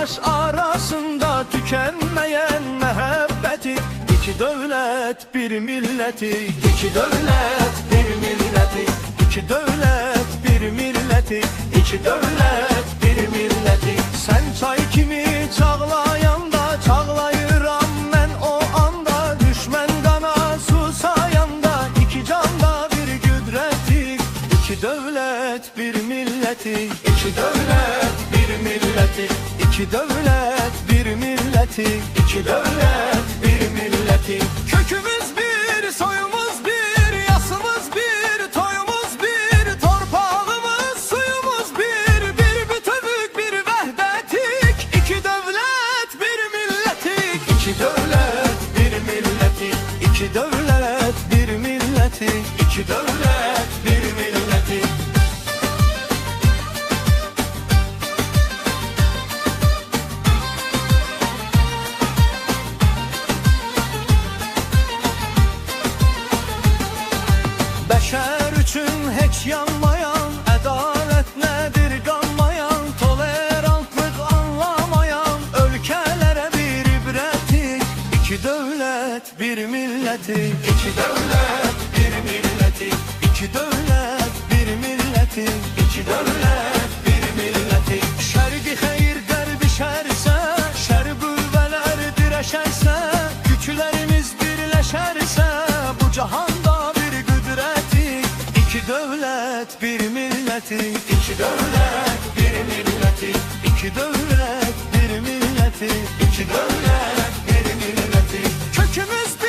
kardeş arasında tükenmeyen mehabbeti. İki devlet bir milleti, iki devlet bir milleti, iki devlet bir milleti, iki devlet bir milleti. Sen çay kimi çağlayanda çağlayıram ben o anda, düşmen kana susayanda iki canda bir güdreti. İki devlet bir milleti, iki devlet bir milleti, iki devlet bir milleti, iki devlet bir milleti. Kökümüz bir, soyumuz bir, yasımız bir, toyumuz bir, torpağımız, suyumuz bir, bir bütünlük, bir vahdetik. İki devlet bir milletik, iki devlet bir milleti, iki devlet bir milleti, iki devlet bir milleti. Beşer üçün heç yanmayan, ədalət nədir qanmayan, tolerantlıq anlamayan ölkələrə bir ibrətik. İki dövlət bir milləti, iki dövlət bir milləti, iki dövlət bir milləti, iki dövlət bir milləti. Şərqi xeyir, qərbi şərsə, şər qüvvələr dirəşərsə, güclərimiz birləşərsə, bu cahanda İki devlet bir milleti, iki devlet bir milleti, iki devlet bir milleti, iki devlet bir milleti. Kökümüz bir.